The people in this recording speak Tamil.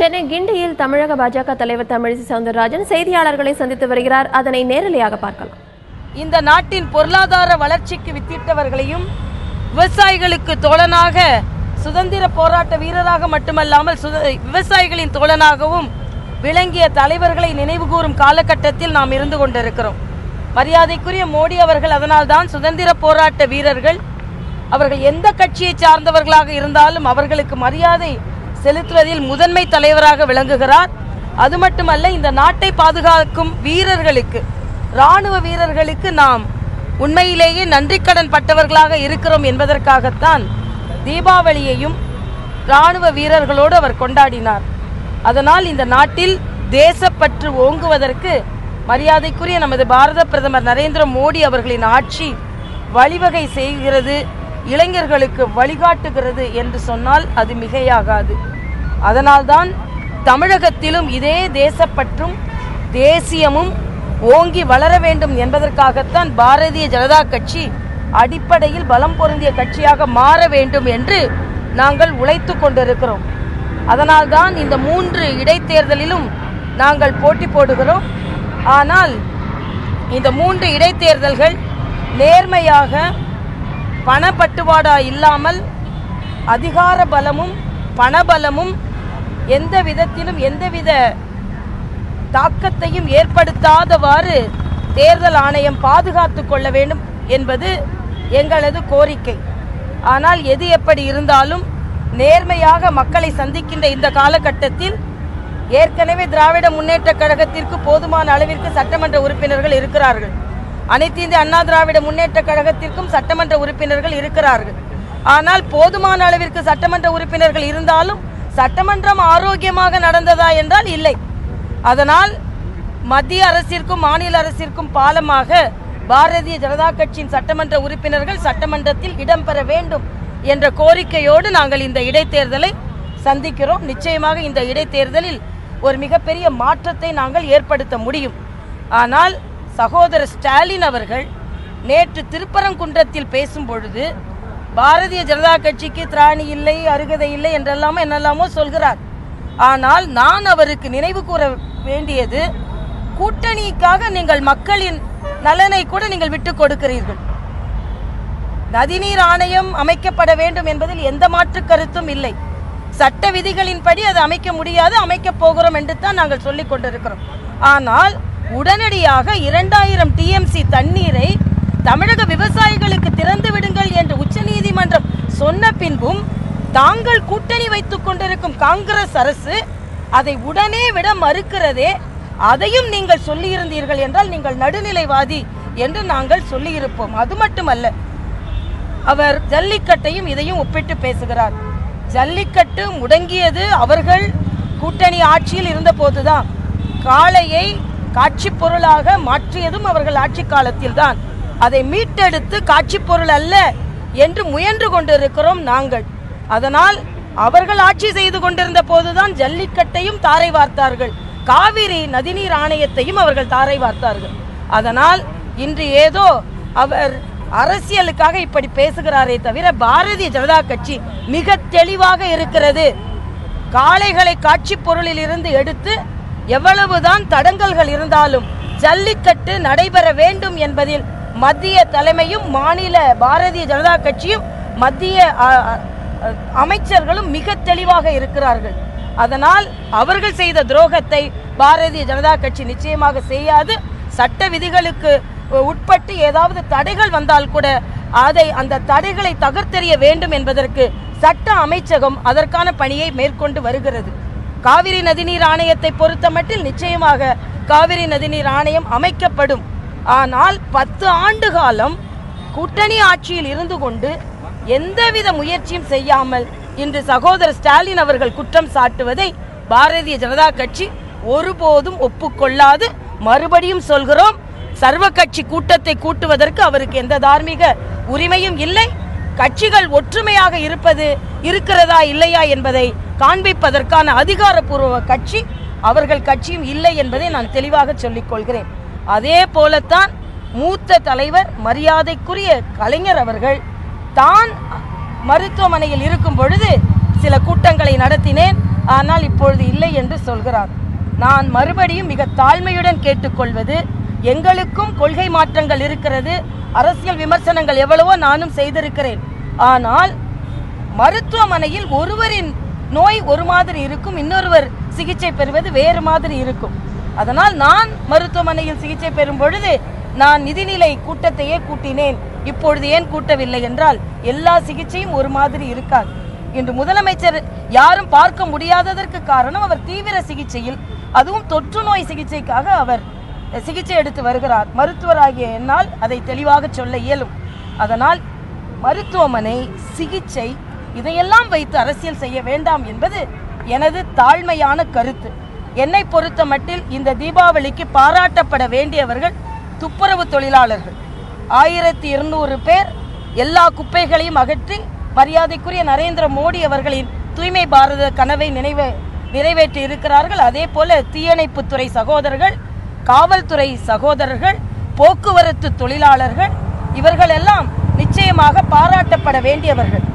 சென்னை கிண்டியில் தமிழக பாஜக தலைவர் தமிழிசை சவுந்தரராஜன் செய்தியாளர்களை சந்தித்து வருகிறார். அதனை நேரலையாக பார்க்கலாம். இந்த நாட்டின் பொருளாதார வளர்ச்சிக்கு வித்திட்டவர்களையும் விவசாயிகளுக்கு தோழனாக சுதந்திர போராட்ட வீரராக மட்டுமல்லாமல் விவசாயிகளின் தோழனாகவும் விளங்கிய தலைவர்களை நினைவுகூரும் காலகட்டத்தில் நாம் இருந்து கொண்டிருக்கிறோம். மரியாதைக்குரிய மோடி அவர்கள் அதனால்தான் சுதந்திர போராட்ட வீரர்கள் அவர்கள் எந்த கட்சியை சார்ந்தவர்களாக இருந்தாலும் அவர்களுக்கு மரியாதை செலுத்துவதில் முதன்மை தலைவராக விளங்குகிறார். அது மட்டுமல்ல, இந்த நாட்டை பாதுகாக்கும் வீரர்களுக்கு, இராணுவ வீரர்களுக்கு நாம் உண்மையிலேயே நன்றி கடன் பட்டவர்களாக இருக்கிறோம் என்பதற்காகத்தான் தீபாவளியையும் இராணுவ வீரர்களோடு அவர் கொண்டாடினார். அதனால் இந்த நாட்டில் தேசப்பற்று ஓங்குவதற்கு மரியாதைக்குரிய நமது பாரத பிரதமர் நரேந்திர மோடி அவர்களின் ஆட்சி வழிவகை செய்கிறது, இளைஞர்களுக்கு வழிகாட்டுகிறது என்று சொன்னால் அது மிகையாகாது. அதனால்தான் தமிழகத்திலும் இதே தேசப்பற்றும் தேசியமும் ஓங்கி வளர வேண்டும் என்பதற்காகத்தான் பாரதிய ஜனதா கட்சி அடிப்படையில் பலம் பொருந்திய கட்சியாக மாற வேண்டும் என்று நாங்கள் உழைத்து கொண்டிருக்கிறோம். அதனால்தான் இந்த 3 இடைத்தேர்தலிலும் நாங்கள் போட்டி போடுகிறோம். ஆனால் இந்த 3 இடைத்தேர்தல்கள் நேர்மையாக பணப்பட்டுவாடா இல்லாமல் அதிகார பலமும் பணபலமும் எந்த விதத்திலும் எந்தவித தாக்கத்தையும் ஏற்படுத்தாதவாறு தேர்தல் ஆணையம் பாதுகாத்து கொள்ள வேண்டும் என்பது எங்களது கோரிக்கை. ஆனால் எது எப்படி இருந்தாலும் நேர்மையாக மக்களை சந்திக்கின்ற இந்த காலகட்டத்தில் ஏற்கனவே திராவிட முன்னேற்ற கழகத்திற்கு போதுமான அளவிற்கு சட்டமன்ற உறுப்பினர்கள் இருக்கிறார்கள். அனைத்து இந்திய அண்ணா திராவிட முன்னேற்ற கழகத்திற்கும் சட்டமன்ற உறுப்பினர்கள் இருக்கிறார்கள். ஆனால் போதுமான அளவிற்கு சட்டமன்ற உறுப்பினர்கள் இருந்தாலும் சட்டமன்றம் ஆரோக்கியமாக நடந்ததா என்றால் இல்லை. அதனால் மத்திய அரசிற்கும் மாநில அரசிற்கும் பாலமாக பாரதிய ஜனதா கட்சியின் சட்டமன்ற உறுப்பினர்கள் சட்டமன்றத்தில் இடம்பெற வேண்டும் என்ற கோரிக்கையோடு நாங்கள் இந்த இடைத்தேர்தலை சந்திக்கிறோம். நிச்சயமாக இந்த இடைத்தேர்தலில் ஒரு மிகப்பெரிய மாற்றத்தை நாங்கள் ஏற்படுத்த முடியும். ஆனால் சகோதரர் ஸ்டாலின் அவர்கள் நேற்று திருப்பரங்குன்றத்தில் பேசும் பொழுது பாரதிய ஜனதா கட்சிக்கு திராணி இல்லை, அருகதை இல்லை என்றெல்லாமோ என்னெல்லாமோ சொல்கிறார். ஆனால் நான் அவருக்கு நினைவு கூற வேண்டியது, கூட்டணிக்காக நீங்கள் மக்களின் நலனை கூட நீங்கள் விட்டுக் கொடுக்கிறீர்கள். நதிநீர் ஆணையம் அமைக்கப்பட வேண்டும் என்பதில் எந்த மாற்று கருத்தும் இல்லை. சட்ட விதிகளின்படி அது அமைக்க முடியாது, அமைக்கப் போகிறோம் என்று தான் நாங்கள் சொல்லிக் கொண்டிருக்கிறோம். ஆனால் உடனடியாக 2000 TMC தண்ணீரை தமிழக விவசாயிகளுக்கு திறந்து விடுங்கள் என்று உச்சநீதிமன்றம் சொன்ன பின்பும் தாங்கள் கூட்டணி வைத்துக் கொண்டிருக்கும் காங்கிரஸ் அரசு அதை உடனே விட மறுக்கிறதே. அதையும் நீங்கள் சொல்லியிருந்தீர்கள் என்றால் நீங்கள் நடுநிலைவாதி என்று நாங்கள் சொல்லியிருப்போம். அது மட்டுமல்ல, அவர் ஜல்லிக்கட்டையும் இதையும் ஒப்பிட்டு பேசுகிறார். ஜல்லிக்கட்டு முடங்கியது அவர்கள் கூட்டணி ஆட்சியில் இருந்த போதுதான். காளையை காட்சி பொருளாக மாற்றியதும் அவர்கள் ஆட்சி காலத்தில் தான். அதை மீட்டெடுத்து காட்சி பொருள் அல்ல என்று முயன்று கொண்டிருக்கிறோம் நாங்கள். அதனால் அவர்கள் ஆட்சி செய்து கொண்டிருந்த போதுதான் ஜல்லிக்கட்டையும் தாரை வார்த்தார்கள், காவிரி நதிநீர் ஆணையத்தையும் அவர்கள் தாரை வார்த்தார்கள். அதனால் இன்று ஏதோ அவர் அரசியலுக்காக இப்படி பேசுகிறாரே தவிர பாரதிய ஜனதா கட்சி மிக தெளிவாக இருக்கிறது. காளைகளை காட்சி பொருளில் இருந்து எடுத்து எவ்வளவுதான் தடங்கல்கள் இருந்தாலும் ஜல்லிக்கட்டு நடைபெற வேண்டும் என்பதில் மத்திய தலைமையும் மாநில பாரதிய ஜனதா கட்சியும் மத்திய அமைச்சர்களும் மிக தெளிவாக இருக்கிறார்கள். அதனால் அவர்கள் செய்த துரோகத்தை பாரதிய ஜனதா கட்சி நிச்சயமாக செய்யாது. சட்ட விதிகளுக்கு உட்பட்டு ஏதாவது தடைகள் வந்தால் கூட அந்த தடைகளை தகர்த்தெறிய வேண்டும் என்பதற்கு சட்ட அமைச்சகம் அதற்கான பணியை மேற்கொண்டு வருகிறது. காவிரி நதிநீர் ஆணையத்தை பொறுத்தமட்டில் நிச்சயமாக காவிரி நதிநீர் ஆணையம் அமைக்கப்படும். ஆனால் 10 ஆண்டு காலம் கூட்டணி ஆட்சியில் இருந்து கொண்டு எந்தவித முயற்சியும் செய்யாமல் இன்று சகோதரர் ஸ்டாலின் அவர்கள் குற்றம் சாட்டுவதை பாரதிய ஜனதா கட்சி ஒருபோதும் ஒப்புக்கொள்ளாது. மறுபடியும் சொல்கிறோம், சர்வ கட்சி கூட்டத்தை கூட்டுவதற்கு அவருக்கு எந்த தார்மீக உரிமையும் இல்லை. கட்சிகள் ஒற்றுமையாக இருக்கிறதா இல்லையா என்பதை காண்பிப்பதற்கான அதிகாரப்பூர்வ கட்சி அவர்கள் கட்சியும் இல்லை என்பதை நான் தெளிவாக சொல்லிக் கொள்கிறேன். அதே போலத்தான் மூத்த தலைவர் மரியாதைக்குரிய கலைஞர் அவர்கள் தான் மருத்துவமனையில் இருக்கும் பொழுது சில கூட்டங்களை நடத்தினேன். ஆனால் இப்பொழுது இல்லை என்று சொல்கிறார். நான் மறுபடியும் மிக தாழ்மையுடன் கேட்டுக்கொள்வது, எங்களுக்கும் கொள்கை மாற்றங்கள் இருக்கிறது, அரசியல் விமர்சனங்கள் எவ்வளவோ நானும் செய்திருக்கிறேன். ஆனால் மருத்துவமனையில் ஒருவரின் நோய் ஒரு மாதிரி இருக்கும், இன்னொருவர் சிகிச்சை பெறுவது வேறு மாதிரி இருக்கும். அதனால் நான் மருத்துவமனையில் சிகிச்சை பெறும் பொழுது நான் நிதிநிலை கூட்டத்தையே கூட்டினேன், இப்பொழுது ஏன் கூட்டவில்லை என்றால் எல்லா சிகிச்சையும் ஒரு மாதிரி இருக்காது. இன்று முதலமைச்சர் யாரும் பார்க்க முடியாததற்கு காரணம் அவர் தீவிர சிகிச்சையில், அதுவும் தொற்று நோய் சிகிச்சைக்காக அவர் சிகிச்சை எடுத்து வருகிறார். மருத்துவராகிய என்னால் அதை தெளிவாக சொல்ல இயலும். அதனால் மருத்துவமனை, சிகிச்சை இதையெல்லாம் வைத்து அரசியல் செய்ய வேண்டாம் என்பது எனது தாழ்மையான கருத்து. என்னை பொறுத்த மட்டில் இந்த தீபாவளிக்கு பாராட்டப்பட வேண்டியவர்கள் துப்புரவு தொழிலாளர்கள். 1200 பேர் எல்லா குப்பைகளையும் அகற்றி மரியாதைக்குரிய நரேந்திர மோடி அவர்களின் தூய்மை பாரத கனவை நிறைவேற்றி இருக்கிறார்கள். அதே போல தீயணைப்புத்துறை சகோதரர்கள், காவல்துறை சகோதரர்கள், போக்குவரத்து தொழிலாளர்கள், இவர்கள் எல்லாம் நிச்சயமாக பாராட்டப்பட வேண்டியவர்கள்.